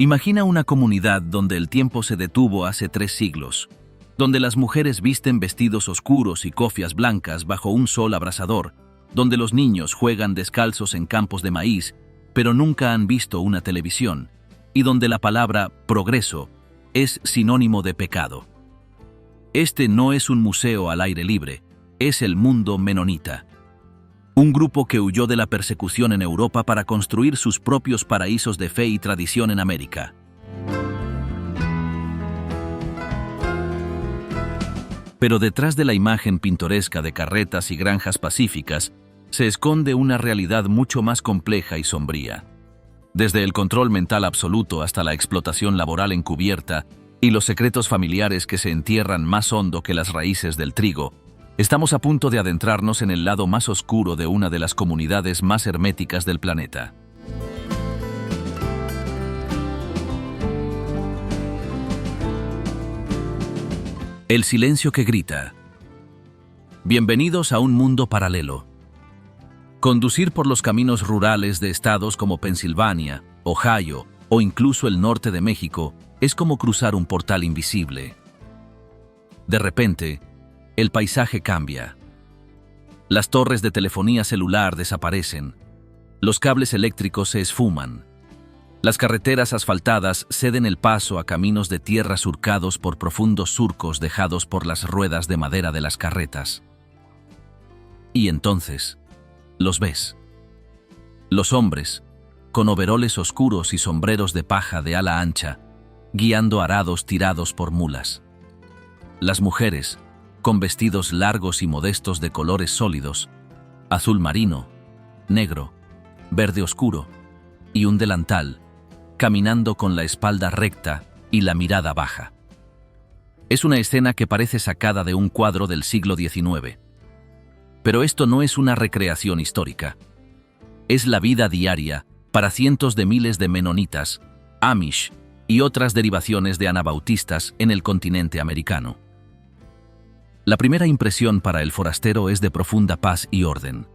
Imagina una comunidad donde el tiempo se detuvo hace 3 siglos, donde las mujeres visten vestidos oscuros y cofias blancas bajo un sol abrasador, donde los niños juegan descalzos en campos de maíz, pero nunca han visto una televisión, y donde la palabra progreso es sinónimo de pecado. Este no es un museo al aire libre, es el mundo menonita. Un grupo que huyó de la persecución en Europa para construir sus propios paraísos de fe y tradición en América. Pero detrás de la imagen pintoresca de carretas y granjas pacíficas, se esconde una realidad mucho más compleja y sombría. Desde el control mental absoluto hasta la explotación laboral encubierta y los secretos familiares que se entierran más hondo que las raíces del trigo, estamos a punto de adentrarnos en el lado más oscuro de una de las comunidades más herméticas del planeta. El silencio que grita. Bienvenidos a un mundo paralelo. Conducir por los caminos rurales de estados como Pensilvania, Ohio o incluso el norte de México es como cruzar un portal invisible. De repente, el paisaje cambia. Las torres de telefonía celular desaparecen. Los cables eléctricos se esfuman. Las carreteras asfaltadas ceden el paso a caminos de tierra surcados por profundos surcos dejados por las ruedas de madera de las carretas. Y entonces, los ves. Los hombres, con overoles oscuros y sombreros de paja de ala ancha, guiando arados tirados por mulas. Las mujeres, con vestidos largos y modestos de colores sólidos, azul marino, negro, verde oscuro y un delantal, caminando con la espalda recta y la mirada baja. Es una escena que parece sacada de un cuadro del siglo XIX. Pero esto no es una recreación histórica. Es la vida diaria para cientos de miles de menonitas, amish y otras derivaciones de anabautistas en el continente americano. La primera impresión para el forastero es de profunda paz y orden.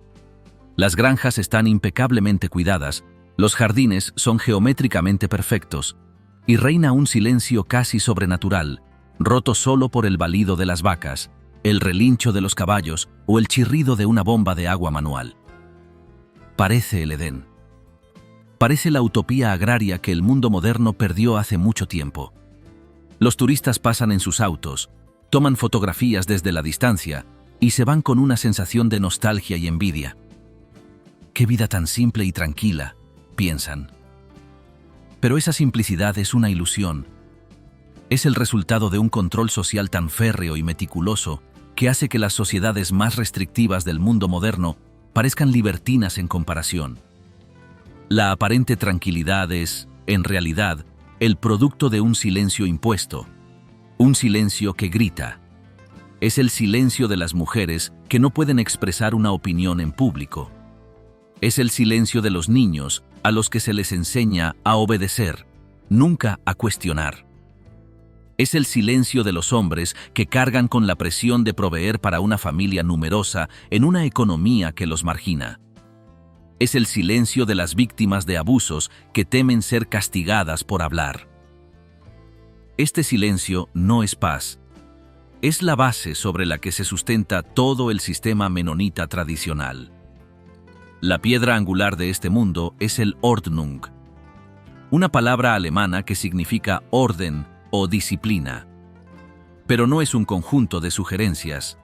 Las granjas están impecablemente cuidadas, los jardines son geométricamente perfectos, y reina un silencio casi sobrenatural, roto solo por el balido de las vacas, el relincho de los caballos o el chirrido de una bomba de agua manual. Parece el Edén. Parece la utopía agraria que el mundo moderno perdió hace mucho tiempo. Los turistas pasan en sus autos, toman fotografías desde la distancia y se van con una sensación de nostalgia y envidia. ¡Qué vida tan simple y tranquila!, piensan. Pero esa simplicidad es una ilusión. Es el resultado de un control social tan férreo y meticuloso que hace que las sociedades más restrictivas del mundo moderno parezcan libertinas en comparación. La aparente tranquilidad es, en realidad, el producto de un silencio impuesto. Un silencio que grita. Es el silencio de las mujeres que no pueden expresar una opinión en público. Es el silencio de los niños a los que se les enseña a obedecer, nunca a cuestionar. Es el silencio de los hombres que cargan con la presión de proveer para una familia numerosa en una economía que los margina. Es el silencio de las víctimas de abusos que temen ser castigadas por hablar. Este silencio no es paz. Es la base sobre la que se sustenta todo el sistema menonita tradicional. La piedra angular de este mundo es el Ordnung, una palabra alemana que significa orden o disciplina. Pero no es un conjunto de sugerencias.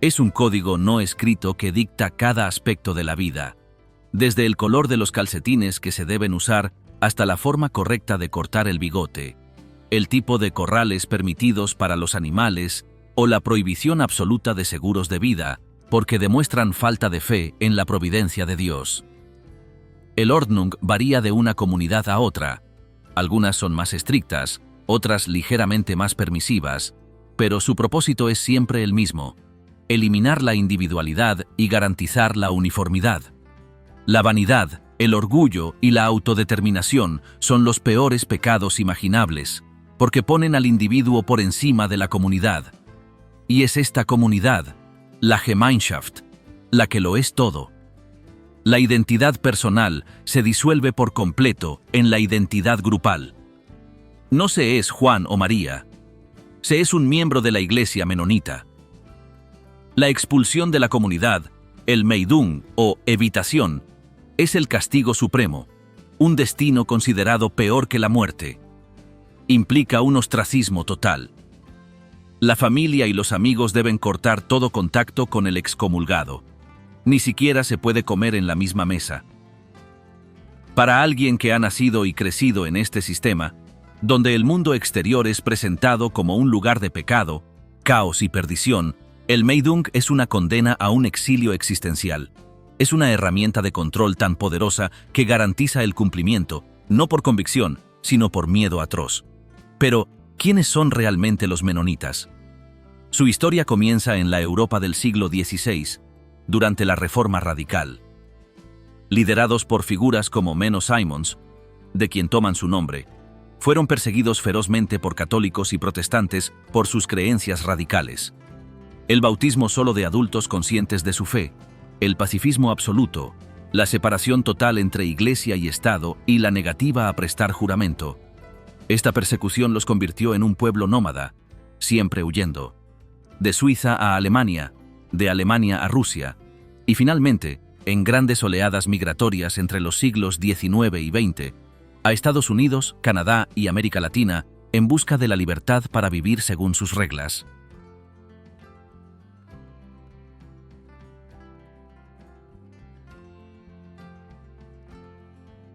Es un código no escrito que dicta cada aspecto de la vida, desde el color de los calcetines que se deben usar hasta la forma correcta de cortar el bigote, el tipo de corrales permitidos para los animales o la prohibición absoluta de seguros de vida, porque demuestran falta de fe en la providencia de Dios. El Ordnung varía de una comunidad a otra. Algunas son más estrictas, otras ligeramente más permisivas, pero su propósito es siempre el mismo: eliminar la individualidad y garantizar la uniformidad. La vanidad, el orgullo y la autodeterminación son los peores pecados imaginables, porque ponen al individuo por encima de la comunidad. Y es esta comunidad, la Gemeinschaft, la que lo es todo. La identidad personal se disuelve por completo en la identidad grupal, No se es Juan o María. Se es un miembro de la iglesia menonita. La expulsión de la comunidad, el meidung o evitación, es el castigo supremo, un destino considerado peor que la muerte. Implica un ostracismo total. La familia y los amigos deben cortar todo contacto con el excomulgado. Ni siquiera se puede comer en la misma mesa. Para alguien que ha nacido y crecido en este sistema, donde el mundo exterior es presentado como un lugar de pecado, caos y perdición, el meidung es una condena a un exilio existencial. Es una herramienta de control tan poderosa que garantiza el cumplimiento, no por convicción, sino por miedo atroz. Pero, ¿quiénes son realmente los menonitas? Su historia comienza en la Europa del siglo XVI, durante la Reforma Radical. Liderados por figuras como Menno Simons, de quien toman su nombre, fueron perseguidos ferozmente por católicos y protestantes por sus creencias radicales. El bautismo solo de adultos conscientes de su fe, el pacifismo absoluto, la separación total entre iglesia y Estado y la negativa a prestar juramento. Esta persecución los convirtió en un pueblo nómada, siempre huyendo. De Suiza a Alemania, de Alemania a Rusia, y finalmente, en grandes oleadas migratorias entre los siglos XIX y XX, a Estados Unidos, Canadá y América Latina en busca de la libertad para vivir según sus reglas.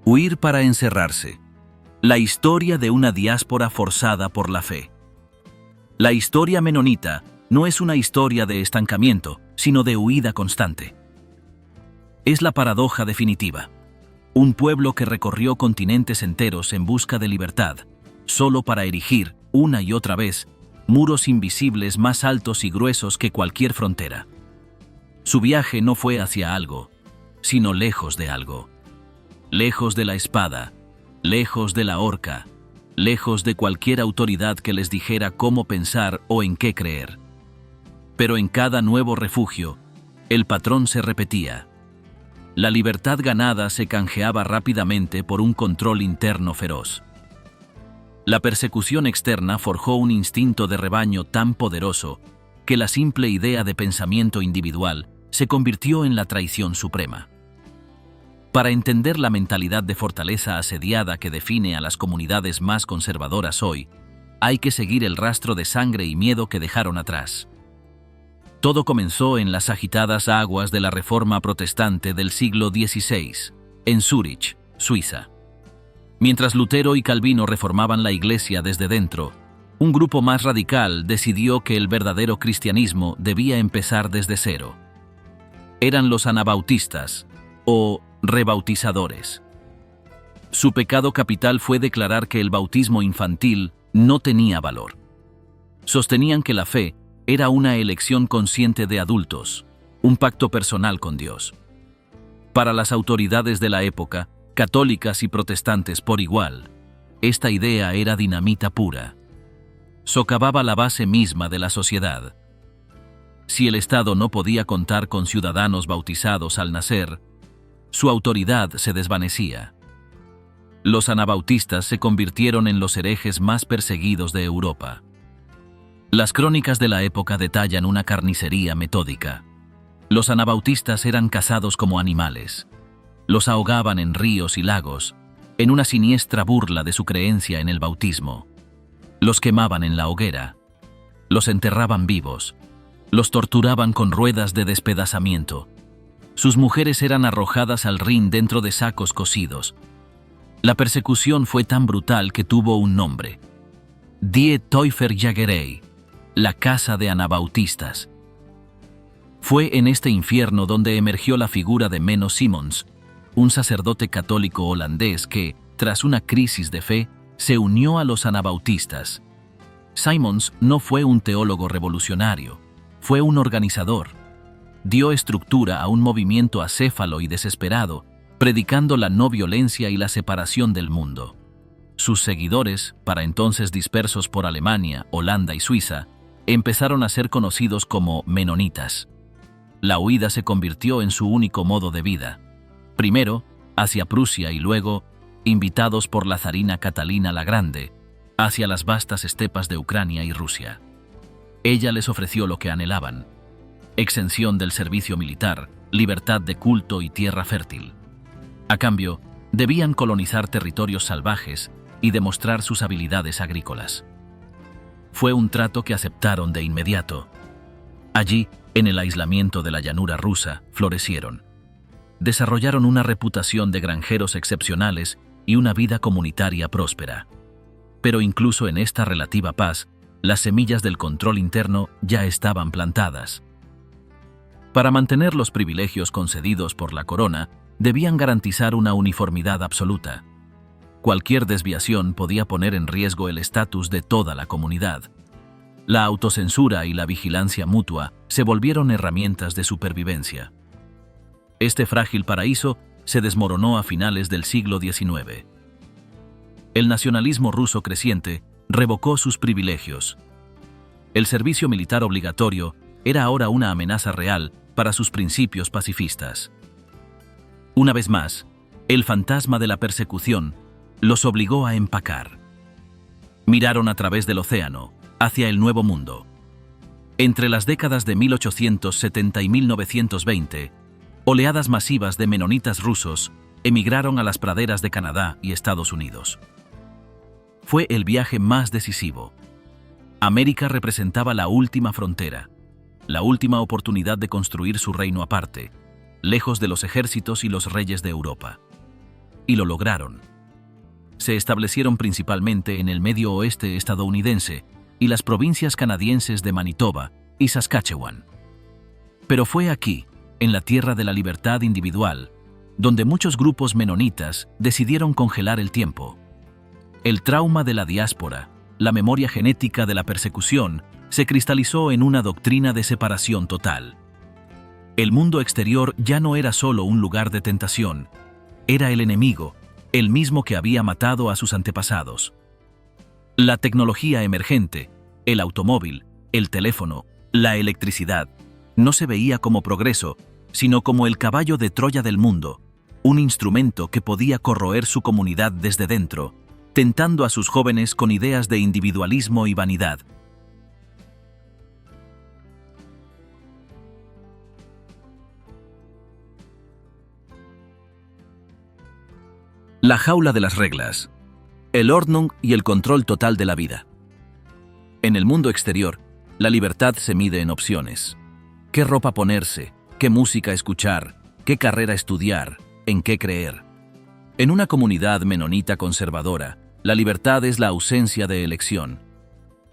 Huir para encerrarse. La historia de una diáspora forzada por la fe. La historia menonita no es una historia de estancamiento, sino de huida constante. Es la paradoja definitiva. Un pueblo que recorrió continentes enteros en busca de libertad, solo para erigir, una y otra vez, muros invisibles más altos y gruesos que cualquier frontera. Su viaje no fue hacia algo, sino lejos de algo. Lejos de la espada, lejos de la horca, lejos de cualquier autoridad que les dijera cómo pensar o en qué creer. Pero en cada nuevo refugio, el patrón se repetía. La libertad ganada se canjeaba rápidamente por un control interno feroz. La persecución externa forjó un instinto de rebaño tan poderoso que la simple idea de pensamiento individual se convirtió en la traición suprema. Para entender la mentalidad de fortaleza asediada que define a las comunidades más conservadoras hoy, hay que seguir el rastro de sangre y miedo que dejaron atrás. Todo comenzó en las agitadas aguas de la Reforma Protestante del siglo XVI, en Zúrich, Suiza. Mientras Lutero y Calvino reformaban la Iglesia desde dentro, un grupo más radical decidió que el verdadero cristianismo debía empezar desde cero. Eran los anabautistas, o rebautizadores. Su pecado capital fue declarar que el bautismo infantil no tenía valor. Sostenían que la fe era una elección consciente de adultos, un pacto personal con Dios. Para las autoridades de la época, católicas y protestantes por igual, esta idea era dinamita pura. Socavaba la base misma de la sociedad. Si el Estado no podía contar con ciudadanos bautizados al nacer, su autoridad se desvanecía. Los anabautistas se convirtieron en los herejes más perseguidos de Europa. Las crónicas de la época detallan una carnicería metódica. Los anabautistas eran cazados como animales. Los ahogaban en ríos y lagos, en una siniestra burla de su creencia en el bautismo. Los quemaban en la hoguera. Los enterraban vivos. Los torturaban con ruedas de despedazamiento. Sus mujeres eran arrojadas al Rin dentro de sacos cocidos. La persecución fue tan brutal que tuvo un nombre: Die Täuferjägerei, la casa de anabautistas. Fue en este infierno donde emergió la figura de Menno Simons, un sacerdote católico holandés que, tras una crisis de fe, se unió a los anabautistas. Simons no fue un teólogo revolucionario, fue un organizador. Dio estructura a un movimiento acéfalo y desesperado, predicando la no violencia y la separación del mundo. Sus seguidores, para entonces dispersos por Alemania, Holanda y Suiza, empezaron a ser conocidos como menonitas. La huida se convirtió en su único modo de vida. Primero, hacia Prusia y luego, invitados por la zarina Catalina la Grande, hacia las vastas estepas de Ucrania y Rusia. Ella les ofreció lo que anhelaban: exención del servicio militar, libertad de culto y tierra fértil. A cambio, debían colonizar territorios salvajes y demostrar sus habilidades agrícolas. Fue un trato que aceptaron de inmediato. Allí, en el aislamiento de la llanura rusa, florecieron. Desarrollaron una reputación de granjeros excepcionales y una vida comunitaria próspera. Pero incluso en esta relativa paz, las semillas del control interno ya estaban plantadas. Para mantener los privilegios concedidos por la corona, debían garantizar una uniformidad absoluta. Cualquier desviación podía poner en riesgo el estatus de toda la comunidad. La autocensura y la vigilancia mutua se volvieron herramientas de supervivencia. Este frágil paraíso se desmoronó a finales del siglo XIX. El nacionalismo ruso creciente revocó sus privilegios. El servicio militar obligatorio era ahora una amenaza real para sus principios pacifistas. Una vez más, el fantasma de la persecución los obligó a empacar. Miraron a través del océano, hacia el Nuevo Mundo. Entre las décadas de 1870 y 1920, oleadas masivas de menonitas rusos emigraron a las praderas de Canadá y Estados Unidos. Fue el viaje más decisivo. América representaba la última frontera, la última oportunidad de construir su reino aparte, lejos de los ejércitos y los reyes de Europa. Y lo lograron. Se establecieron principalmente en el medio oeste estadounidense y las provincias canadienses de Manitoba y Saskatchewan. Pero fue aquí, en la tierra de la libertad individual, donde muchos grupos menonitas decidieron congelar el tiempo. El trauma de la diáspora, la memoria genética de la persecución, se cristalizó en una doctrina de separación total. El mundo exterior ya no era solo un lugar de tentación, era el enemigo, el mismo que había matado a sus antepasados. La tecnología emergente, el automóvil, el teléfono, la electricidad, no se veía como progreso, sino como el caballo de Troya del mundo, un instrumento que podía corroer su comunidad desde dentro, tentando a sus jóvenes con ideas de individualismo y vanidad. La jaula de las reglas, el Ordnung y el control total de la vida. En el mundo exterior, la libertad se mide en opciones. ¿Qué ropa ponerse? ¿Qué música escuchar? ¿Qué carrera estudiar? ¿En qué creer? En una comunidad menonita conservadora, la libertad es la ausencia de elección.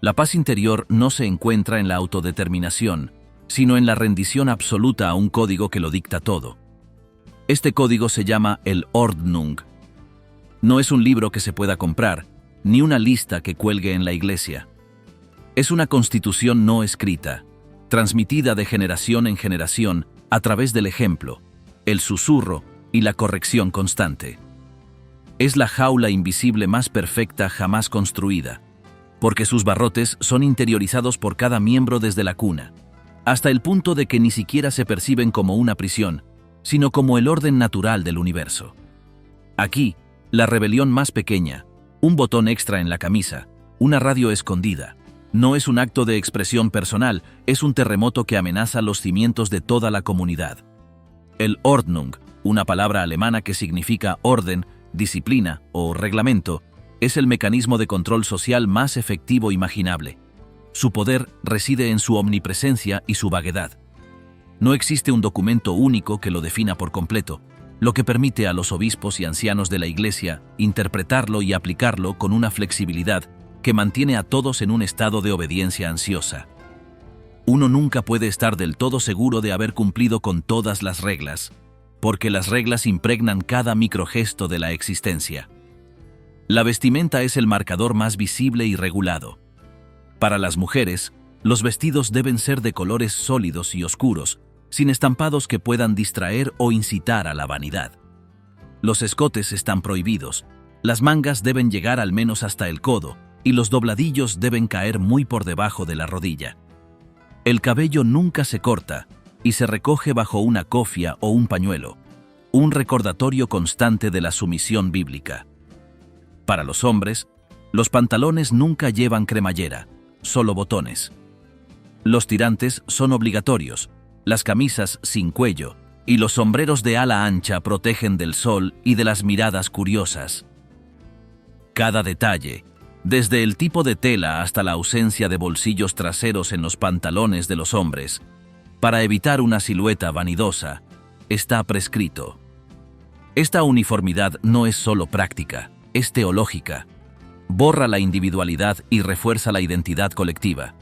La paz interior no se encuentra en la autodeterminación, sino en la rendición absoluta a un código que lo dicta todo. Este código se llama el Ordnung. No es un libro que se pueda comprar, ni una lista que cuelgue en la iglesia. Es una constitución no escrita, transmitida de generación en generación a través del ejemplo, el susurro y la corrección constante. Es la jaula invisible más perfecta jamás construida, porque sus barrotes son interiorizados por cada miembro desde la cuna, hasta el punto de que ni siquiera se perciben como una prisión, sino como el orden natural del universo. Aquí, la rebelión más pequeña, un botón extra en la camisa, una radio escondida, no es un acto de expresión personal, es un terremoto que amenaza los cimientos de toda la comunidad. El Ordnung, una palabra alemana que significa orden, disciplina o reglamento, es el mecanismo de control social más efectivo imaginable. Su poder reside en su omnipresencia y su vaguedad. No existe un documento único que lo defina por completo, lo que permite a los obispos y ancianos de la Iglesia interpretarlo y aplicarlo con una flexibilidad que mantiene a todos en un estado de obediencia ansiosa. Uno nunca puede estar del todo seguro de haber cumplido con todas las reglas, porque las reglas impregnan cada microgesto de la existencia. La vestimenta es el marcador más visible y regulado. Para las mujeres, los vestidos deben ser de colores sólidos y oscuros, sin estampados que puedan distraer o incitar a la vanidad. Los escotes están prohibidos, las mangas deben llegar al menos hasta el codo, y los dobladillos deben caer muy por debajo de la rodilla. El cabello nunca se corta y se recoge bajo una cofia o un pañuelo, un recordatorio constante de la sumisión bíblica. Para los hombres, Los pantalones nunca llevan cremallera, solo botones. Los tirantes son obligatorios, las camisas sin cuello y los sombreros de ala ancha protegen del sol y de las miradas curiosas. Cada detalle, desde el tipo de tela hasta la ausencia de bolsillos traseros en los pantalones de los hombres, para evitar una silueta vanidosa, está prescrito. Esta uniformidad no es solo práctica, es teológica. Borra la individualidad y refuerza la identidad colectiva.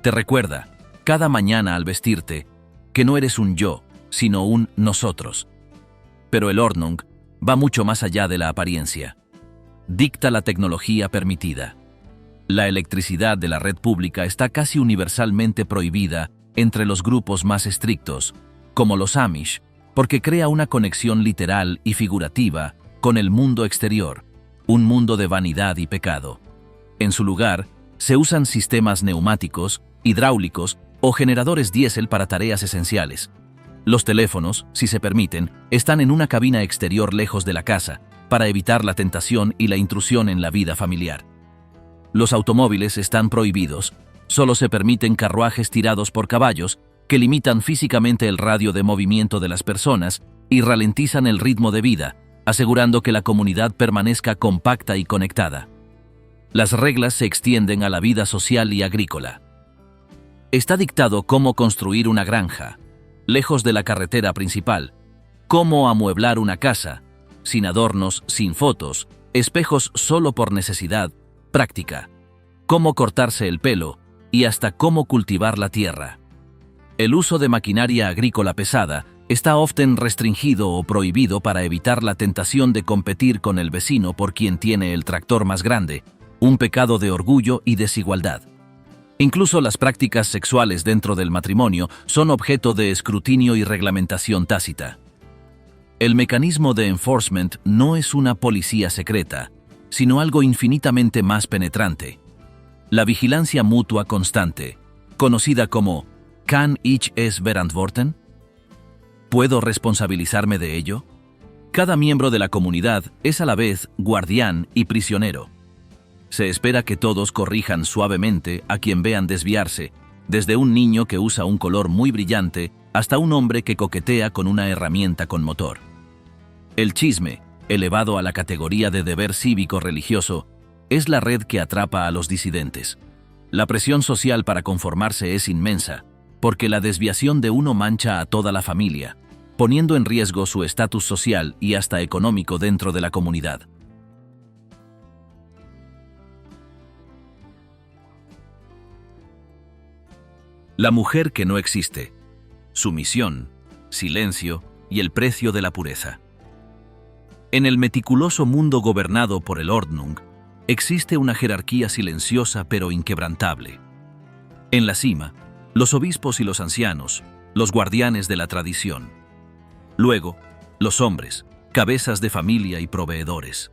Te recuerda, cada mañana al vestirte, que no eres un yo, sino un nosotros. Pero el Ordnung va mucho más allá de la apariencia. Dicta la tecnología permitida. La electricidad de la red pública está casi universalmente prohibida entre los grupos más estrictos, como los Amish, porque crea una conexión literal y figurativa con el mundo exterior, un mundo de vanidad y pecado. En su lugar, se usan sistemas neumáticos, hidráulicos o generadores diésel para tareas esenciales. Los teléfonos, si se permiten, están en una cabina exterior lejos de la casa, para evitar la tentación y la intrusión en la vida familiar. Los automóviles están prohibidos, solo se permiten carruajes tirados por caballos que limitan físicamente el radio de movimiento de las personas y ralentizan el ritmo de vida, asegurando que la comunidad permanezca compacta y conectada. Las reglas se extienden a la vida social y agrícola. Está dictado cómo construir una granja, lejos de la carretera principal, cómo amueblar una casa, sin adornos, sin fotos, espejos solo por necesidad, práctica, cómo cortarse el pelo y hasta cómo cultivar la tierra. El uso de maquinaria agrícola pesada está often restringido o prohibido para evitar la tentación de competir con el vecino por quien tiene el tractor más grande, un pecado de orgullo y desigualdad. Incluso las prácticas sexuales dentro del matrimonio son objeto de escrutinio y reglamentación tácita. El mecanismo de enforcement no es una policía secreta, sino algo infinitamente más penetrante. La vigilancia mutua constante, conocida como «Kan ich es verantworten?» ¿Puedo responsabilizarme de ello? Cada miembro de la comunidad es a la vez guardián y prisionero. Se espera que todos corrijan suavemente a quien vean desviarse, desde un niño que usa un color muy brillante hasta un hombre que coquetea con una herramienta con motor. El chisme, elevado a la categoría de deber cívico-religioso, es la red que atrapa a los disidentes. La presión social para conformarse es inmensa, porque la desviación de uno mancha a toda la familia, poniendo en riesgo su estatus social y hasta económico dentro de la comunidad. La mujer que no existe, sumisión, silencio y el precio de la pureza. En el meticuloso mundo gobernado por el Ordnung, existe una jerarquía silenciosa pero inquebrantable. En la cima, los obispos y los ancianos, los guardianes de la tradición. Luego, los hombres, cabezas de familia y proveedores.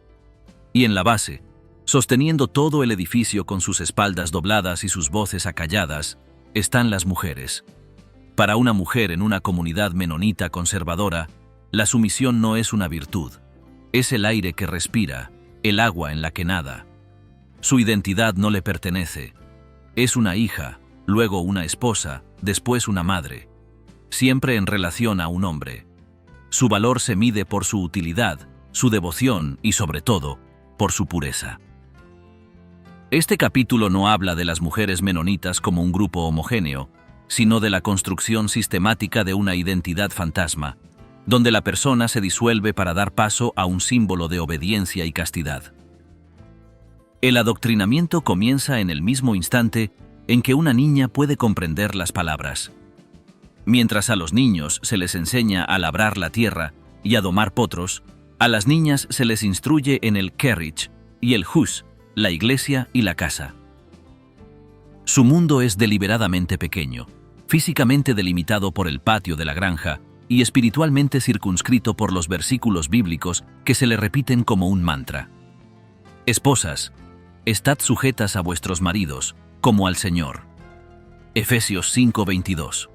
Y en la base, sosteniendo todo el edificio con sus espaldas dobladas y sus voces acalladas, están las mujeres. Para una mujer en una comunidad menonita conservadora, la sumisión no es una virtud, es el aire que respira, el agua en la que nada. Su identidad no le pertenece. Es una hija, luego una esposa, después una madre, siempre en relación a un hombre. Su valor se mide por su utilidad, su devoción y, sobre todo, por su pureza. Este capítulo no habla de las mujeres menonitas como un grupo homogéneo, sino de la construcción sistemática de una identidad fantasma, donde la persona se disuelve para dar paso a un símbolo de obediencia y castidad. El adoctrinamiento comienza en el mismo instante en que una niña puede comprender las palabras. Mientras a los niños se les enseña a labrar la tierra y a domar potros, a las niñas se les instruye en el Kerich y el Hus, la iglesia y la casa. Su mundo es deliberadamente pequeño, físicamente delimitado por el patio de la granja y espiritualmente circunscrito por los versículos bíblicos que se le repiten como un mantra. Esposas, estad sujetas a vuestros maridos, como al Señor. Efesios 5:22.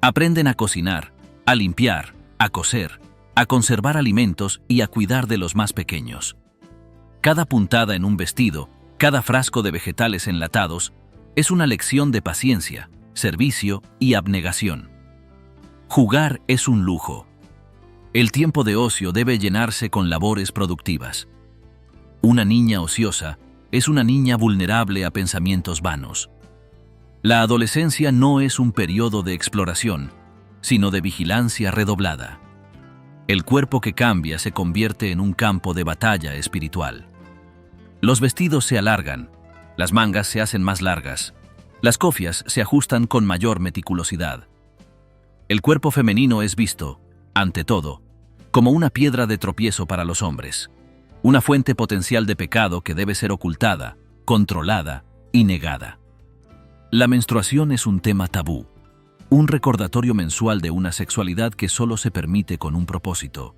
Aprenden a cocinar, a limpiar, a coser, a conservar alimentos y a cuidar de los más pequeños. Cada puntada en un vestido, cada frasco de vegetales enlatados, es una lección de paciencia, servicio y abnegación. Jugar es un lujo. El tiempo de ocio debe llenarse con labores productivas. Una niña ociosa es una niña vulnerable a pensamientos vanos. La adolescencia no es un periodo de exploración, sino de vigilancia redoblada. El cuerpo que cambia se convierte en un campo de batalla espiritual. Los vestidos se alargan, las mangas se hacen más largas, las cofias se ajustan con mayor meticulosidad. El cuerpo femenino es visto, ante todo, como una piedra de tropiezo para los hombres, una fuente potencial de pecado que debe ser ocultada, controlada y negada. La menstruación es un tema tabú, un recordatorio mensual de una sexualidad que solo se permite con un propósito: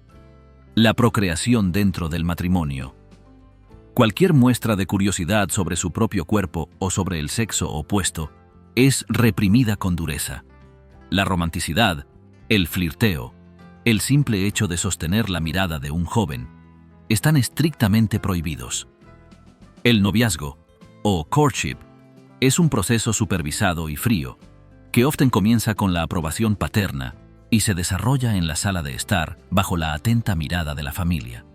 la procreación dentro del matrimonio. Cualquier muestra de curiosidad sobre su propio cuerpo o sobre el sexo opuesto es reprimida con dureza. La romanticidad, el flirteo, el simple hecho de sostener la mirada de un joven, están estrictamente prohibidos. El noviazgo, o courtship, es un proceso supervisado y frío, que often comienza con la aprobación paterna y se desarrolla en la sala de estar bajo la atenta mirada de la familia.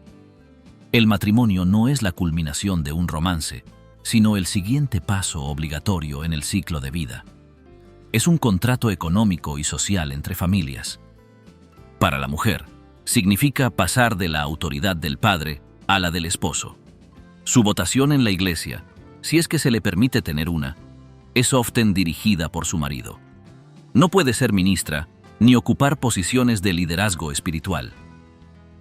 El matrimonio no es la culminación de un romance, sino el siguiente paso obligatorio en el ciclo de vida. Es un contrato económico y social entre familias. Para la mujer, significa pasar de la autoridad del padre a la del esposo. Su votación en la iglesia, si es que se le permite tener una, es often dirigida por su marido. No puede ser ministra ni ocupar posiciones de liderazgo espiritual.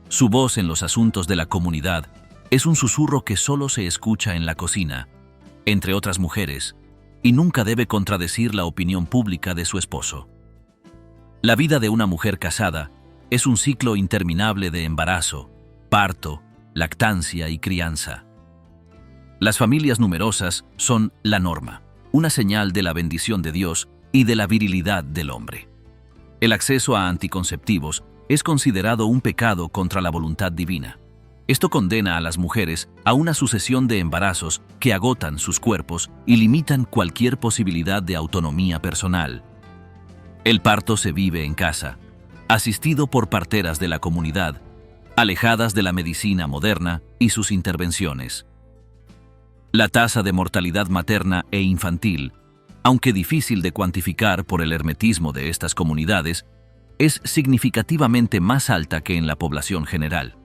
Su voz en los asuntos de la comunidad es un susurro que solo se escucha en la cocina, entre otras mujeres, y nunca debe contradecir la opinión pública de su esposo. La vida de una mujer casada es un ciclo interminable de embarazo, parto, lactancia y crianza. Las familias numerosas son la norma, una señal de la bendición de Dios y de la virilidad del hombre. El acceso a anticonceptivos es considerado un pecado contra la voluntad divina. Esto condena a las mujeres a una sucesión de embarazos que agotan sus cuerpos y limitan cualquier posibilidad de autonomía personal. El parto se vive en casa, asistido por parteras de la comunidad, alejadas de la medicina moderna y sus intervenciones. La tasa de mortalidad materna e infantil, aunque difícil de cuantificar por el hermetismo de estas comunidades, es significativamente más alta que en la población general.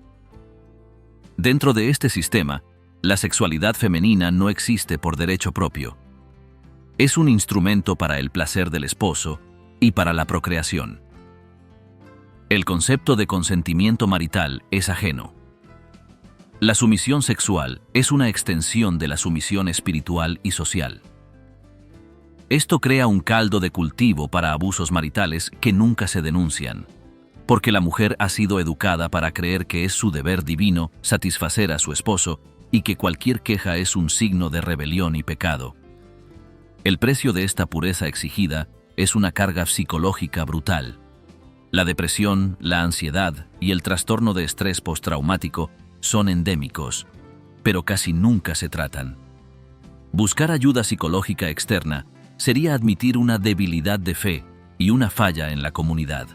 Dentro de este sistema, la sexualidad femenina no existe por derecho propio. Es un instrumento para el placer del esposo y para la procreación. El concepto de consentimiento marital es ajeno. La sumisión sexual es una extensión de la sumisión espiritual y social. Esto crea un caldo de cultivo para abusos maritales que nunca se denuncian, porque la mujer ha sido educada para creer que es su deber divino satisfacer a su esposo y que cualquier queja es un signo de rebelión y pecado. El precio de esta pureza exigida es una carga psicológica brutal. La depresión, la ansiedad y el trastorno de estrés postraumático son endémicos, pero casi nunca se tratan. Buscar ayuda psicológica externa sería admitir una debilidad de fe y una falla en la comunidad.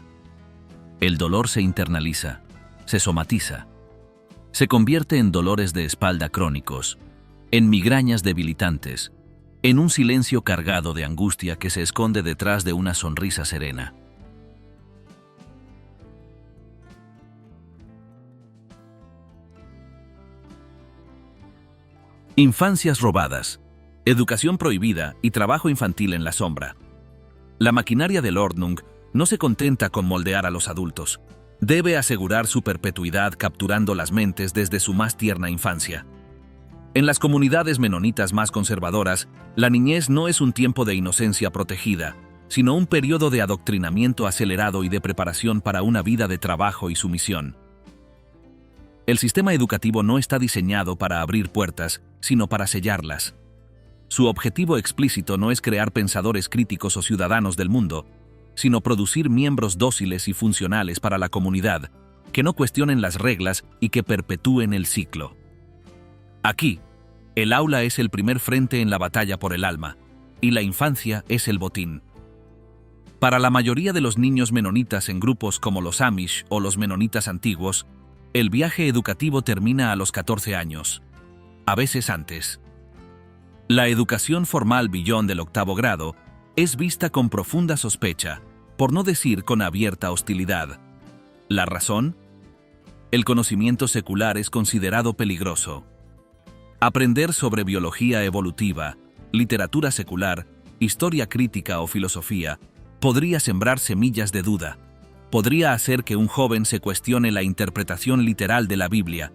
El dolor se internaliza, se somatiza, se convierte en dolores de espalda crónicos, en migrañas debilitantes, en un silencio cargado de angustia que se esconde detrás de una sonrisa serena. Infancias robadas, educación prohibida y trabajo infantil en la sombra. La maquinaria del Ordnung no se contenta con moldear a los adultos. Debe asegurar su perpetuidad capturando las mentes desde su más tierna infancia. En las comunidades menonitas más conservadoras, la niñez no es un tiempo de inocencia protegida, sino un periodo de adoctrinamiento acelerado y de preparación para una vida de trabajo y sumisión. El sistema educativo no está diseñado para abrir puertas, sino para sellarlas. Su objetivo explícito no es crear pensadores críticos o ciudadanos del mundo, sino producir miembros dóciles y funcionales para la comunidad, que no cuestionen las reglas y que perpetúen el ciclo. Aquí, el aula es el primer frente en la batalla por el alma, y la infancia es el botín. Para la mayoría de los niños menonitas en grupos como los Amish o los menonitas antiguos, el viaje educativo termina a los 14 años, a veces antes. La educación formal beyond del 8º grado es vista con profunda sospecha, por no decir con abierta hostilidad. ¿La razón? El conocimiento secular es considerado peligroso. Aprender sobre biología evolutiva, literatura secular, historia crítica o filosofía podría sembrar semillas de duda. Podría hacer que un joven se cuestione la interpretación literal de la Biblia,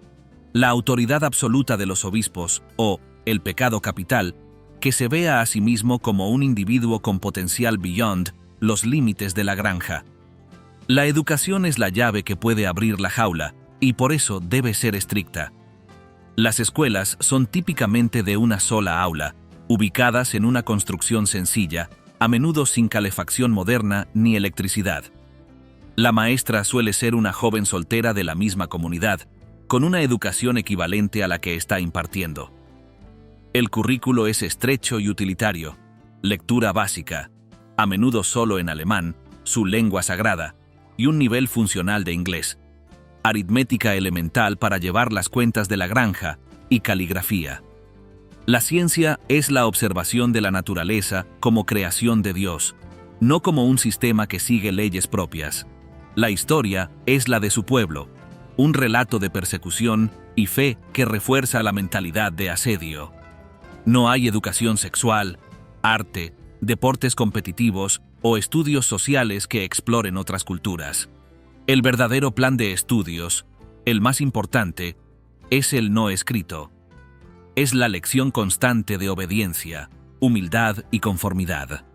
la autoridad absoluta de los obispos o el pecado capital, que se vea a sí mismo como un individuo con potencial beyond los límites de la granja. La educación es la llave que puede abrir la jaula, y por eso debe ser estricta. Las escuelas son típicamente de una sola aula, ubicadas en una construcción sencilla, a menudo sin calefacción moderna ni electricidad. La maestra suele ser una joven soltera de la misma comunidad, con una educación equivalente a la que está impartiendo. El currículo es estrecho y utilitario, lectura básica, a menudo solo en alemán, su lengua sagrada, y un nivel funcional de inglés, aritmética elemental para llevar las cuentas de la granja y caligrafía. La ciencia es la observación de la naturaleza como creación de Dios, no como un sistema que sigue leyes propias. La historia es la de su pueblo, un relato de persecución y fe que refuerza la mentalidad de asedio. No hay educación sexual, arte, deportes competitivos o estudios sociales que exploren otras culturas. El verdadero plan de estudios, el más importante, es el no escrito. Es la lección constante de obediencia, humildad y conformidad.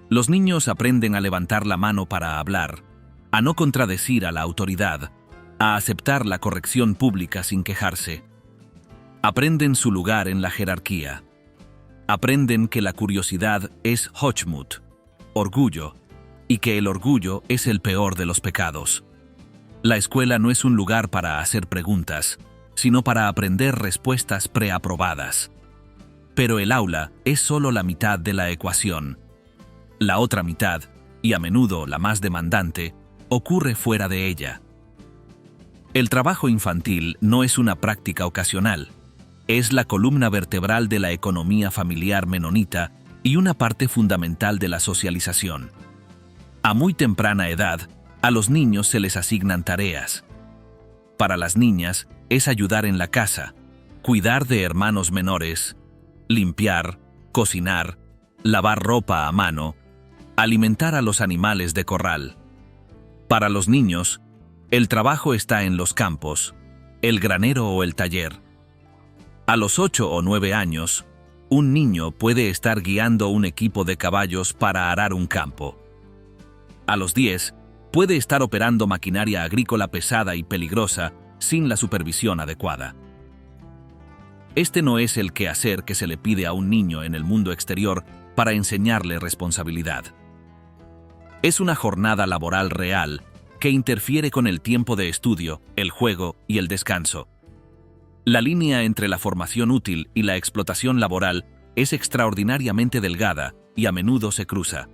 Los niños aprenden a levantar la mano para hablar, a no contradecir a la autoridad, a aceptar la corrección pública sin quejarse. Aprenden su lugar en la jerarquía. Aprenden que la curiosidad es Hochmut, orgullo, y que el orgullo es el peor de los pecados. La escuela no es un lugar para hacer preguntas, sino para aprender respuestas preaprobadas. Pero el aula es solo la mitad de la ecuación. La otra mitad, y a menudo la más demandante, ocurre fuera de ella. El trabajo infantil no es una práctica ocasional, es la columna vertebral de la economía familiar menonita y una parte fundamental de la socialización. A muy temprana edad, a los niños se les asignan tareas. Para las niñas, es ayudar en la casa, cuidar de hermanos menores, limpiar, cocinar, lavar ropa a mano, alimentar a los animales de corral. Para los niños, el trabajo está en los campos, el granero o el taller. A los 8 o 9 años, un niño puede estar guiando un equipo de caballos para arar un campo. A los 10, puede estar operando maquinaria agrícola pesada y peligrosa sin la supervisión adecuada. Este no es el quehacer que se le pide a un niño en el mundo exterior para enseñarle responsabilidad. Es una jornada laboral real que interfiere con el tiempo de estudio, el juego y el descanso. La línea entre la formación útil y la explotación laboral es extraordinariamente delgada y a menudo se cruza.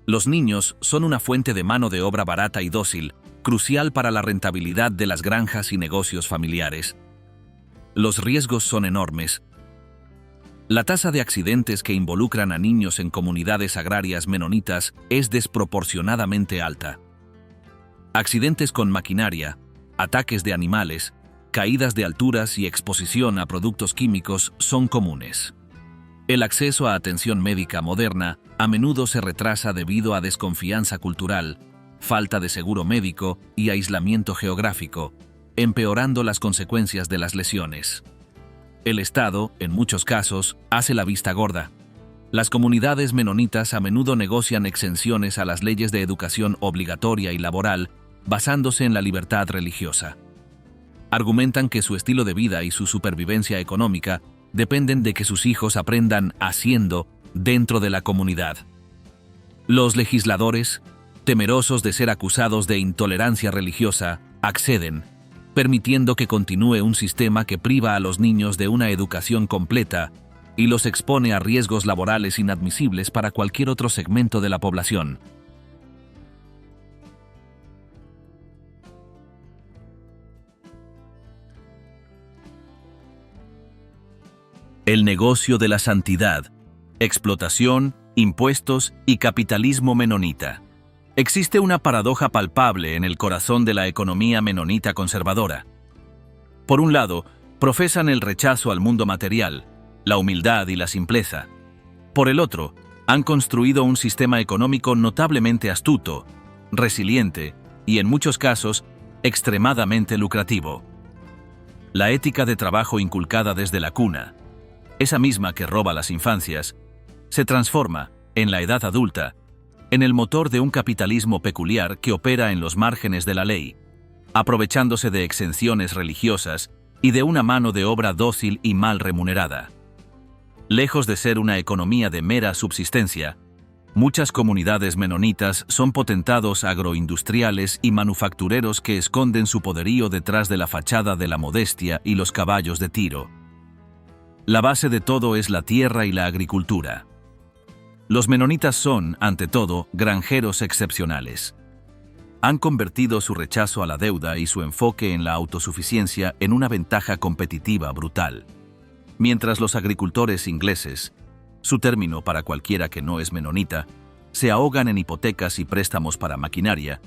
Los niños son una fuente de mano de obra barata y dócil, crucial para la rentabilidad de las granjas y negocios familiares. Los riesgos son enormes. La tasa de accidentes que involucran a niños en comunidades agrarias menonitas es desproporcionadamente alta. Accidentes con maquinaria, ataques de animales, caídas de alturas y exposición a productos químicos son comunes. El acceso a atención médica moderna a menudo se retrasa debido a desconfianza cultural, falta de seguro médico y aislamiento geográfico, empeorando las consecuencias de las lesiones. El Estado, en muchos casos, hace la vista gorda. Las comunidades menonitas a menudo negocian exenciones a las leyes de educación obligatoria y laboral basándose en la libertad religiosa. Argumentan que su estilo de vida y su supervivencia económica dependen de que sus hijos aprendan haciendo dentro de la comunidad. Los legisladores, temerosos de ser acusados de intolerancia religiosa, acceden, permitiendo que continúe un sistema que priva a los niños de una educación completa y los expone a riesgos laborales inadmisibles para cualquier otro segmento de la población. El negocio de la santidad, explotación, impuestos y capitalismo menonita. Existe una paradoja palpable en el corazón de la economía menonita conservadora. Por un lado, profesan el rechazo al mundo material, la humildad y la simpleza. Por el otro, han construido un sistema económico notablemente astuto, resiliente y, en muchos casos, extremadamente lucrativo. La ética de trabajo inculcada desde la cuna, esa misma que roba las infancias, se transforma, en la edad adulta, en el motor de un capitalismo peculiar que opera en los márgenes de la ley, aprovechándose de exenciones religiosas y de una mano de obra dócil y mal remunerada. Lejos de ser una economía de mera subsistencia, muchas comunidades menonitas son potentados agroindustriales y manufactureros que esconden su poderío detrás de la fachada de la modestia y los caballos de tiro. La base de todo es la tierra y la agricultura. Los menonitas son, ante todo, granjeros excepcionales. Han convertido su rechazo a la deuda y su enfoque en la autosuficiencia en una ventaja competitiva brutal. Mientras los agricultores ingleses, su término para cualquiera que no es menonita, se ahogan en hipotecas y préstamos para maquinaria,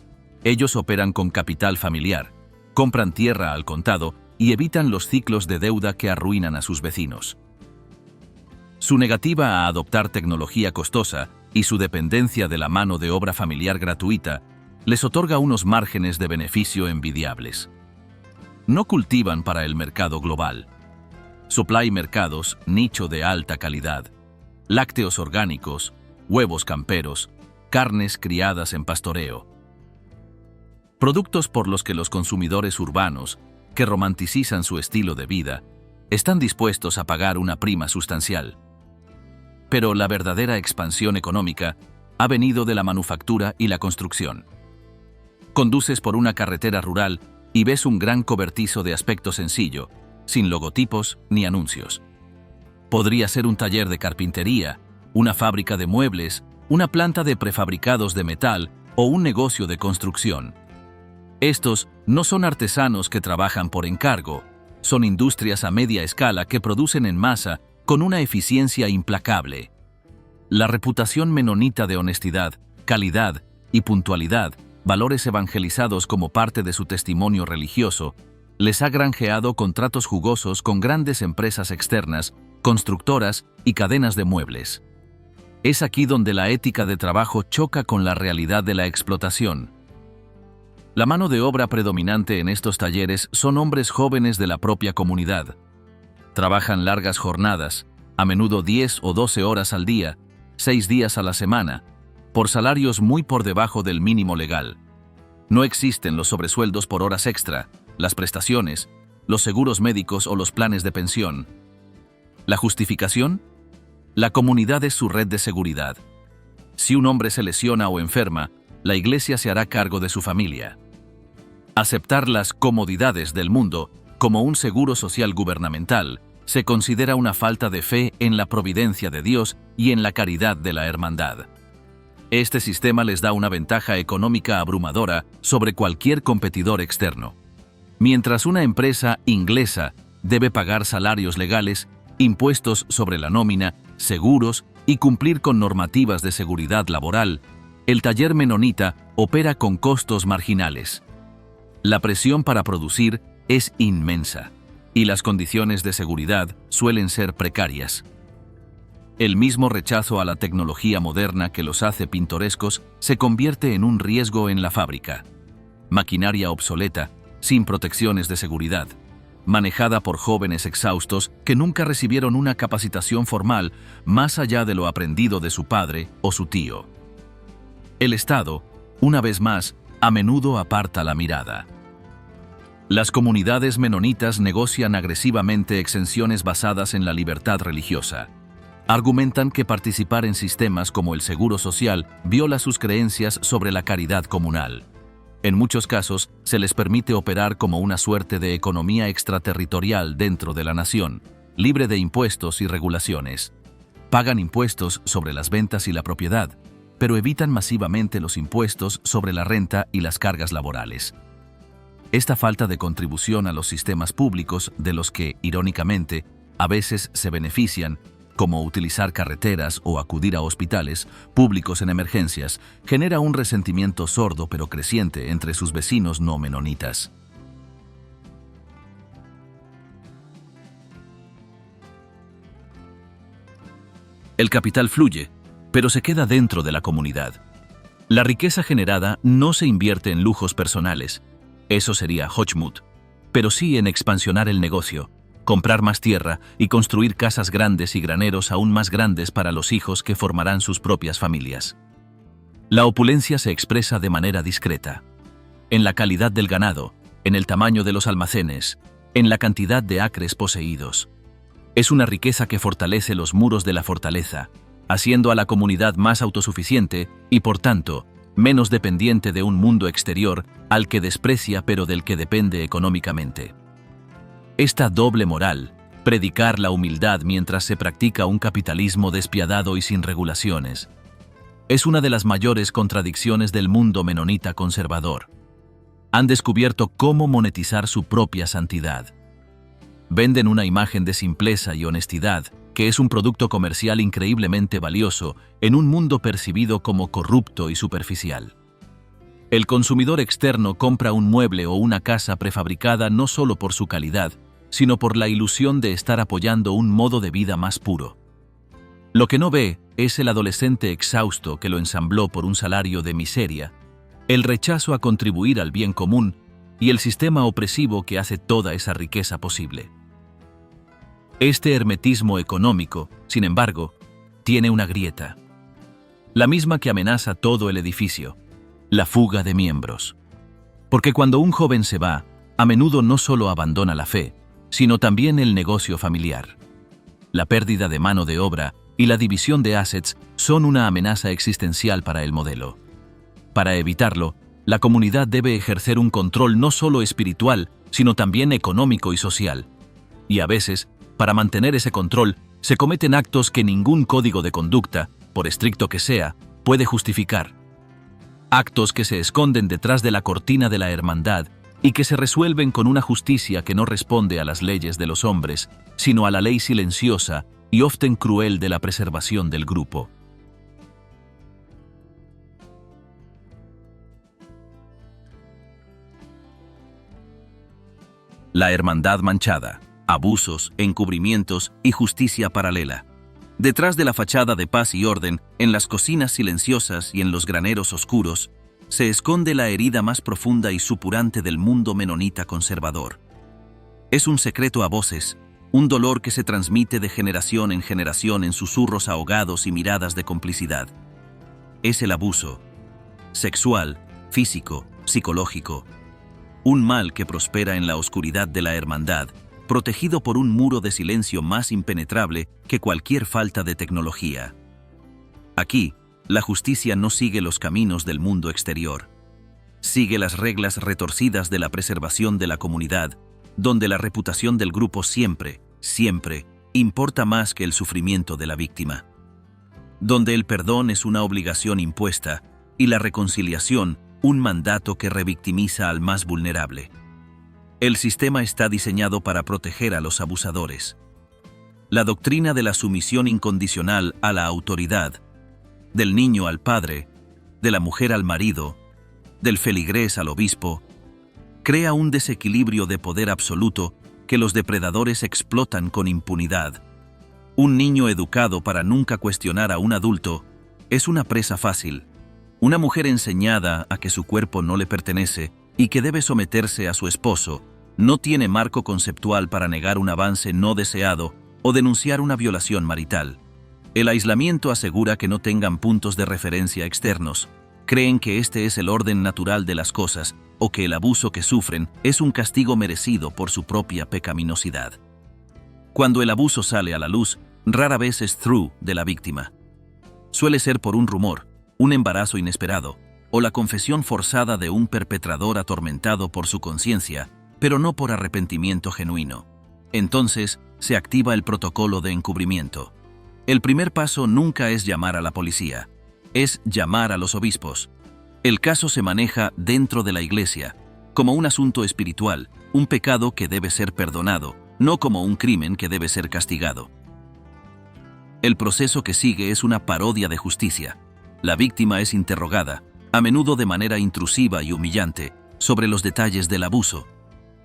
ellos operan con capital familiar, compran tierra al contado y evitan los ciclos de deuda que arruinan a sus vecinos. Su negativa a adoptar tecnología costosa y su dependencia de la mano de obra familiar gratuita les otorga unos márgenes de beneficio envidiables. No cultivan para el mercado global. Supply mercados, nicho de alta calidad, lácteos orgánicos, huevos camperos, carnes criadas en pastoreo. Productos por los que los consumidores urbanos, que romanticizan su estilo de vida, están dispuestos a pagar una prima sustancial. Pero la verdadera expansión económica ha venido de la manufactura y la construcción. Conduces por una carretera rural y ves un gran cobertizo de aspecto sencillo, sin logotipos ni anuncios. Podría ser un taller de carpintería, una fábrica de muebles, una planta de prefabricados de metal o un negocio de construcción. Estos no son artesanos que trabajan por encargo, son industrias a media escala que producen en masa con una eficiencia implacable. La reputación menonita de honestidad, calidad y puntualidad, valores evangelizados como parte de su testimonio religioso, les ha granjeado contratos jugosos con grandes empresas externas, constructoras y cadenas de muebles. Es aquí donde la ética de trabajo choca con la realidad de la explotación. La mano de obra predominante en estos talleres son hombres jóvenes de la propia comunidad. Trabajan largas jornadas, a menudo 10 o 12 horas al día, 6 días a la semana, por salarios muy por debajo del mínimo legal. No existen los sobresueldos por horas extra, las prestaciones, los seguros médicos o los planes de pensión. ¿La justificación? La comunidad es su red de seguridad. Si un hombre se lesiona o enferma, la iglesia se hará cargo de su familia. Aceptar las comodidades del mundo como un seguro social gubernamental se considera una falta de fe en la providencia de Dios y en la caridad de la hermandad. Este sistema les da una ventaja económica abrumadora sobre cualquier competidor externo. Mientras una empresa inglesa debe pagar salarios legales, impuestos sobre la nómina, seguros y cumplir con normativas de seguridad laboral, el taller menonita opera con costos marginales. La presión para producir es inmensa y las condiciones de seguridad suelen ser precarias. El mismo rechazo a la tecnología moderna que los hace pintorescos se convierte en un riesgo en la fábrica. Maquinaria obsoleta, sin protecciones de seguridad, manejada por jóvenes exhaustos que nunca recibieron una capacitación formal más allá de lo aprendido de su padre o su tío. El Estado, una vez más, a menudo aparta la mirada. Las comunidades menonitas negocian agresivamente exenciones basadas en la libertad religiosa. Argumentan que participar en sistemas como el Seguro Social viola sus creencias sobre la caridad comunal. En muchos casos, se les permite operar como una suerte de economía extraterritorial dentro de la nación, libre de impuestos y regulaciones. Pagan impuestos sobre las ventas y la propiedad, pero evitan masivamente los impuestos sobre la renta y las cargas laborales. Esta falta de contribución a los sistemas públicos, de los que, irónicamente, a veces se benefician, como utilizar carreteras o acudir a hospitales públicos en emergencias, genera un resentimiento sordo pero creciente entre sus vecinos no menonitas. El capital fluye, pero se queda dentro de la comunidad. La riqueza generada no se invierte en lujos personales, eso sería Hochmut, pero sí en expansionar el negocio, comprar más tierra y construir casas grandes y graneros aún más grandes para los hijos que formarán sus propias familias. La opulencia se expresa de manera discreta, en la calidad del ganado, en el tamaño de los almacenes, en la cantidad de acres poseídos. Es una riqueza que fortalece los muros de la fortaleza, haciendo a la comunidad más autosuficiente y, por tanto, menos dependiente de un mundo exterior al que desprecia pero del que depende económicamente. Esta doble moral, predicar la humildad mientras se practica un capitalismo despiadado y sin regulaciones, es una de las mayores contradicciones del mundo menonita conservador. Han descubierto cómo monetizar su propia santidad. Venden una imagen de simpleza y honestidad, que es un producto comercial increíblemente valioso en un mundo percibido como corrupto y superficial. El consumidor externo compra un mueble o una casa prefabricada no solo por su calidad, sino por la ilusión de estar apoyando un modo de vida más puro. Lo que no ve es el adolescente exhausto que lo ensambló por un salario de miseria, el rechazo a contribuir al bien común y el sistema opresivo que hace toda esa riqueza posible. Este hermetismo económico, sin embargo, tiene una grieta, la misma que amenaza todo el edificio: la fuga de miembros. Porque cuando un joven se va, a menudo no solo abandona la fe, sino también el negocio familiar. La pérdida de mano de obra y la división de assets son una amenaza existencial para el modelo. Para evitarlo, la comunidad debe ejercer un control no solo espiritual, sino también económico y social. Y a veces, para mantener ese control, se cometen actos que ningún código de conducta, por estricto que sea, puede justificar. Actos que se esconden detrás de la cortina de la hermandad y que se resuelven con una justicia que no responde a las leyes de los hombres, sino a la ley silenciosa y often cruel de la preservación del grupo. La hermandad manchada, abusos, encubrimientos y justicia paralela. Detrás de la fachada de paz y orden, en las cocinas silenciosas y en los graneros oscuros, se esconde la herida más profunda y supurante del mundo menonita conservador. Es un secreto a voces, un dolor que se transmite de generación en generación en susurros ahogados y miradas de complicidad. Es el abuso, sexual, físico, psicológico, un mal que prospera en la oscuridad de la hermandad, protegido por un muro de silencio más impenetrable que cualquier falta de tecnología. Aquí, la justicia no sigue los caminos del mundo exterior. Sigue las reglas retorcidas de la preservación de la comunidad, donde la reputación del grupo siempre, siempre, importa más que el sufrimiento de la víctima. Donde el perdón es una obligación impuesta y la reconciliación un mandato que revictimiza al más vulnerable. El sistema está diseñado para proteger a los abusadores. La doctrina de la sumisión incondicional a la autoridad, del niño al padre, de la mujer al marido, del feligrés al obispo, crea un desequilibrio de poder absoluto que los depredadores explotan con impunidad. Un niño educado para nunca cuestionar a un adulto es una presa fácil. Una mujer enseñada a que su cuerpo no le pertenece y que debe someterse a su esposo no tiene marco conceptual para negar un avance no deseado o denunciar una violación marital. El aislamiento asegura que no tengan puntos de referencia externos. Creen que este es el orden natural de las cosas o que el abuso que sufren es un castigo merecido por su propia pecaminosidad. Cuando el abuso sale a la luz, rara vez es true de la víctima. Suele ser por un rumor, un embarazo inesperado, o la confesión forzada de un perpetrador atormentado por su conciencia, pero no por arrepentimiento genuino. Entonces, se activa el protocolo de encubrimiento. El primer paso nunca es llamar a la policía, es llamar a los obispos. El caso se maneja dentro de la iglesia, como un asunto espiritual, un pecado que debe ser perdonado, no como un crimen que debe ser castigado. El proceso que sigue es una parodia de justicia. La víctima es interrogada, a menudo de manera intrusiva y humillante, sobre los detalles del abuso.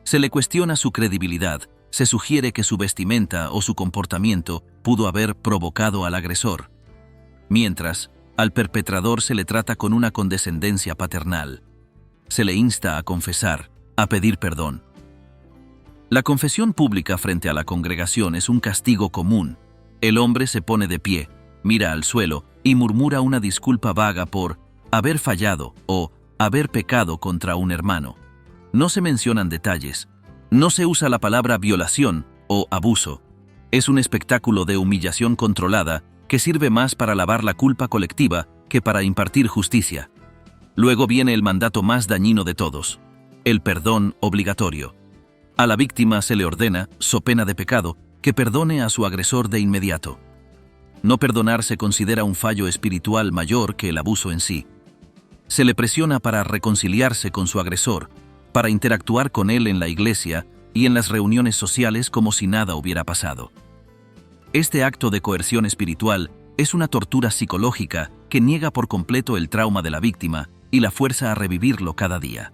Se le cuestiona su credibilidad, se sugiere que su vestimenta o su comportamiento pudo haber provocado al agresor. Mientras, al perpetrador se le trata con una condescendencia paternal. Se le insta a confesar, a pedir perdón. La confesión pública frente a la congregación es un castigo común. El hombre se pone de pie, mira al suelo y murmura una disculpa vaga por haber fallado o haber pecado contra un hermano. No se mencionan detalles. No se usa la palabra violación o abuso. Es un espectáculo de humillación controlada que sirve más para lavar la culpa colectiva que para impartir justicia. Luego viene el mandato más dañino de todos, el perdón obligatorio. A la víctima se le ordena, so pena de pecado, que perdone a su agresor de inmediato. No perdonar se considera un fallo espiritual mayor que el abuso en sí. Se le presiona para reconciliarse con su agresor, para interactuar con él en la iglesia y en las reuniones sociales como si nada hubiera pasado. Este acto de coerción espiritual es una tortura psicológica que niega por completo el trauma de la víctima y la fuerza a revivirlo cada día.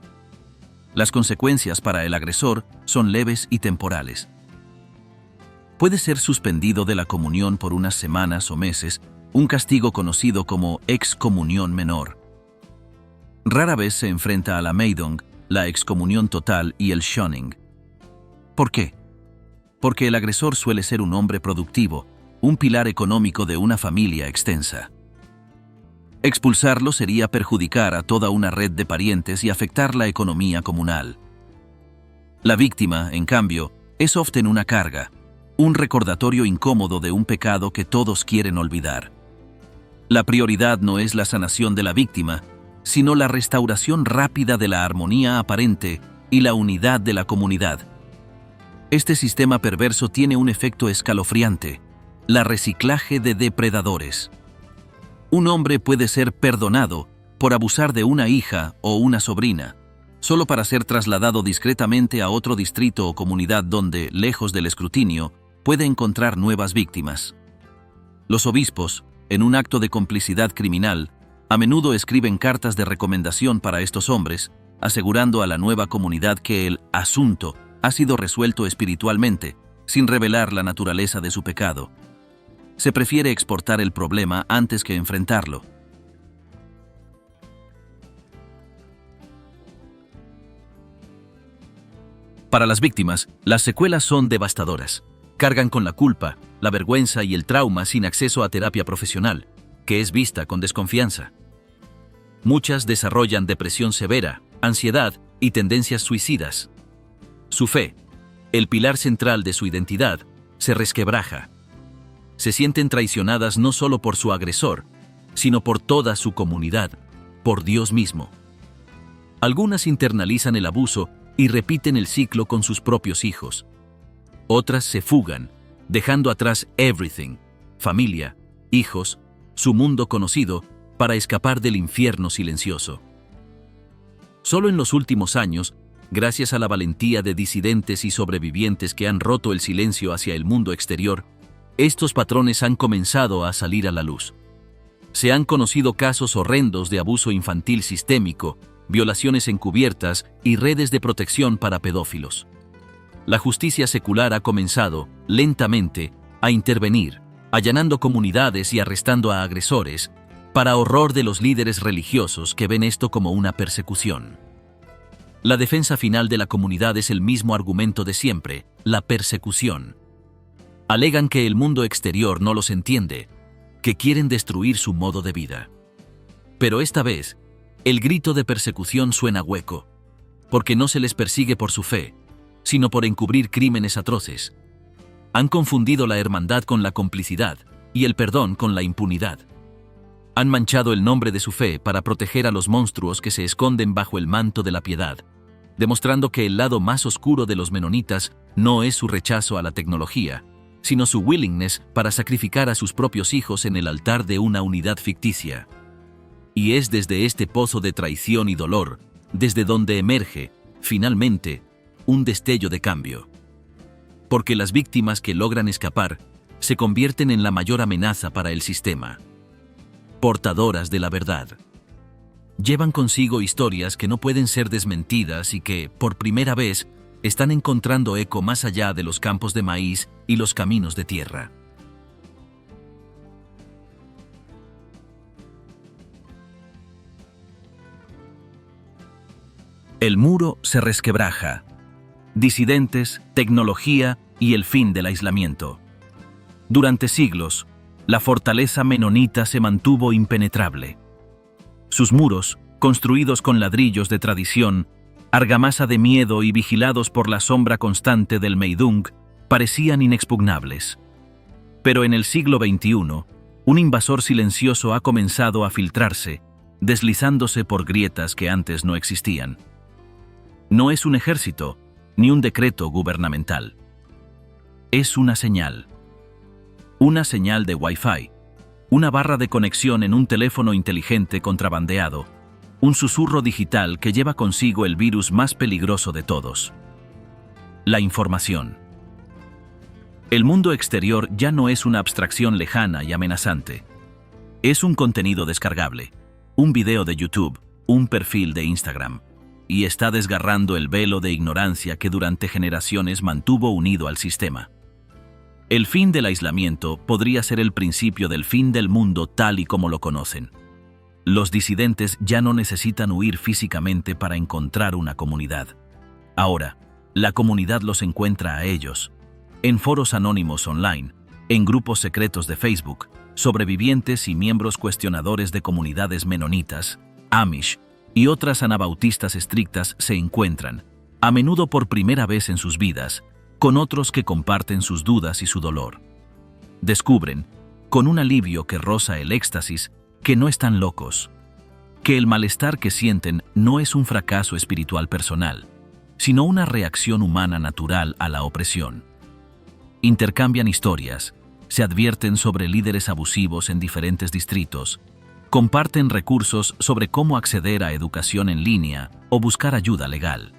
Las consecuencias para el agresor son leves y temporales. Puede ser suspendido de la comunión por unas semanas o meses, un castigo conocido como excomunión menor. Rara vez se enfrenta a la Meidung, la excomunión total y el shunning. ¿Por qué? Porque el agresor suele ser un hombre productivo, un pilar económico de una familia extensa. Expulsarlo sería perjudicar a toda una red de parientes y afectar la economía comunal. La víctima, en cambio, es often una carga, un recordatorio incómodo de un pecado que todos quieren olvidar. La prioridad no es la sanación de la víctima, sino la restauración rápida de la armonía aparente y la unidad de la comunidad. Este sistema perverso tiene un efecto escalofriante: la reciclaje de depredadores. Un hombre puede ser perdonado por abusar de una hija o una sobrina, solo para ser trasladado discretamente a otro distrito o comunidad donde, lejos del escrutinio, puede encontrar nuevas víctimas. Los obispos, en un acto de complicidad criminal, a menudo escriben cartas de recomendación para estos hombres, asegurando a la nueva comunidad que el asunto ha sido resuelto espiritualmente, sin revelar la naturaleza de su pecado. Se prefiere exportar el problema antes que enfrentarlo. Para las víctimas, las secuelas son devastadoras. Cargan con la culpa, la vergüenza y el trauma sin acceso a terapia profesional, que es vista con desconfianza. Muchas desarrollan depresión severa, ansiedad y tendencias suicidas. Su fe, el pilar central de su identidad, se resquebraja. Se sienten traicionadas no solo por su agresor, sino por toda su comunidad, por Dios mismo. Algunas internalizan el abuso y repiten el ciclo con sus propios hijos. Otras se fugan, dejando atrás everything, familia, hijos, su mundo conocido, para escapar del infierno silencioso. Solo en los últimos años, gracias a la valentía de disidentes y sobrevivientes que han roto el silencio hacia el mundo exterior, estos patrones han comenzado a salir a la luz. Se han conocido casos horrendos de abuso infantil sistémico, violaciones encubiertas y redes de protección para pedófilos. La justicia secular ha comenzado, lentamente, a intervenir, allanando comunidades y arrestando a agresores, para horror de los líderes religiosos que ven esto como una persecución. La defensa final de la comunidad es el mismo argumento de siempre: la persecución. Alegan que el mundo exterior no los entiende, que quieren destruir su modo de vida. Pero esta vez, el grito de persecución suena hueco, porque no se les persigue por su fe, sino por encubrir crímenes atroces. Han confundido la hermandad con la complicidad y el perdón con la impunidad. Han manchado el nombre de su fe para proteger a los monstruos que se esconden bajo el manto de la piedad, demostrando que el lado más oscuro de los menonitas no es su rechazo a la tecnología, sino su willingness para sacrificar a sus propios hijos en el altar de una unidad ficticia. Y es desde este pozo de traición y dolor, desde donde emerge, finalmente, un destello de cambio. Porque las víctimas que logran escapar se convierten en la mayor amenaza para el sistema. Portadoras de la verdad. Llevan consigo historias que no pueden ser desmentidas y que, por primera vez, están encontrando eco más allá de los campos de maíz y los caminos de tierra. El muro se resquebraja. Disidentes, tecnología y el fin del aislamiento. Durante siglos, la fortaleza menonita se mantuvo impenetrable. Sus muros, construidos con ladrillos de tradición, argamasa de miedo y vigilados por la sombra constante del Meidung, parecían inexpugnables. Pero en el siglo XXI, un invasor silencioso ha comenzado a filtrarse, deslizándose por grietas que antes no existían. No es un ejército, ni un decreto gubernamental. Es una señal. Una señal de Wi-Fi, una barra de conexión en un teléfono inteligente contrabandeado, un susurro digital que lleva consigo el virus más peligroso de todos: la información. El mundo exterior ya no es una abstracción lejana y amenazante. Es un contenido descargable, un video de YouTube, un perfil de Instagram, y está desgarrando el velo de ignorancia que durante generaciones mantuvo unido al sistema. El fin del aislamiento podría ser el principio del fin del mundo tal y como lo conocen. Los disidentes ya no necesitan huir físicamente para encontrar una comunidad. Ahora, la comunidad los encuentra a ellos, en foros anónimos online, en grupos secretos de Facebook, sobrevivientes y miembros cuestionadores de comunidades menonitas, Amish y otras anabautistas estrictas se encuentran, a menudo por primera vez en sus vidas, con otros que comparten sus dudas y su dolor. Descubren, con un alivio que roza el éxtasis, que no están locos, que el malestar que sienten no es un fracaso espiritual personal, sino una reacción humana natural a la opresión. Intercambian historias, se advierten sobre líderes abusivos en diferentes distritos, comparten recursos sobre cómo acceder a educación en línea o buscar ayuda legal.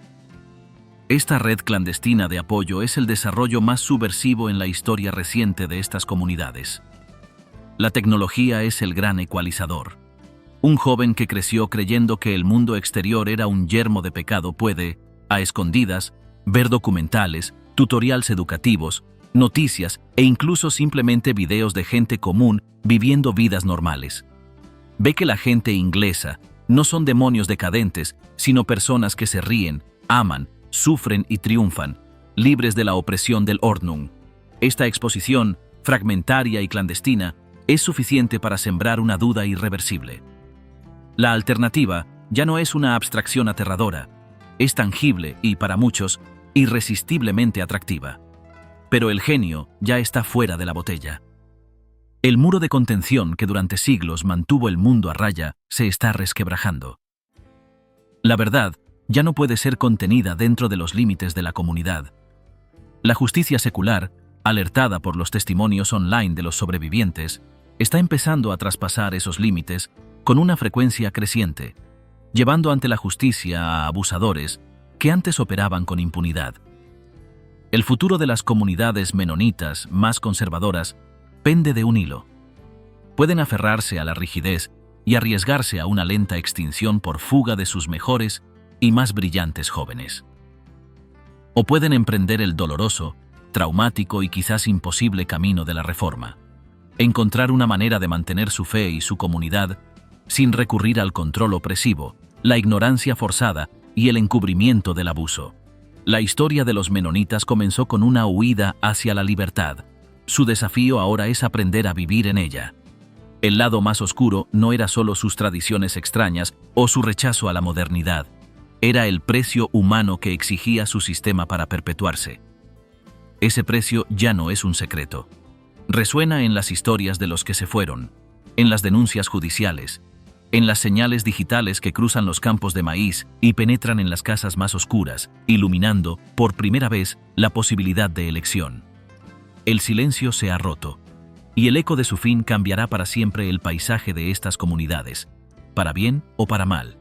Esta red clandestina de apoyo es el desarrollo más subversivo en la historia reciente de estas comunidades. La tecnología es el gran ecualizador. Un joven que creció creyendo que el mundo exterior era un yermo de pecado puede, a escondidas, ver documentales, tutoriales educativos, noticias e incluso simplemente videos de gente común viviendo vidas normales. Ve que la gente inglesa no son demonios decadentes, sino personas que se ríen, aman, sufren y triunfan, libres de la opresión del Ordnung. Esta exposición, fragmentaria y clandestina, es suficiente para sembrar una duda irreversible. La alternativa ya no es una abstracción aterradora, es tangible y, para muchos, irresistiblemente atractiva. Pero el genio ya está fuera de la botella. El muro de contención que durante siglos mantuvo el mundo a raya se está resquebrajando. La verdad ya no puede ser contenida dentro de los límites de la comunidad. La justicia secular, alertada por los testimonios online de los sobrevivientes, está empezando a traspasar esos límites con una frecuencia creciente, llevando ante la justicia a abusadores que antes operaban con impunidad. El futuro de las comunidades menonitas más conservadoras pende de un hilo. Pueden aferrarse a la rigidez y arriesgarse a una lenta extinción por fuga de sus mejores y más brillantes jóvenes. O pueden emprender el doloroso, traumático y quizás imposible camino de la reforma, encontrar una manera de mantener su fe y su comunidad sin recurrir al control opresivo, la ignorancia forzada y el encubrimiento del abuso. La historia de los menonitas comenzó con una huida hacia la libertad. Su desafío ahora es aprender a vivir en ella. El lado más oscuro no era solo sus tradiciones extrañas o su rechazo a la modernidad. Era el precio humano que exigía su sistema para perpetuarse. Ese precio ya no es un secreto. Resuena en las historias de los que se fueron, en las denuncias judiciales, en las señales digitales que cruzan los campos de maíz y penetran en las casas más oscuras, iluminando, por primera vez, la posibilidad de elección. El silencio se ha roto, y el eco de su fin cambiará para siempre el paisaje de estas comunidades, para bien o para mal.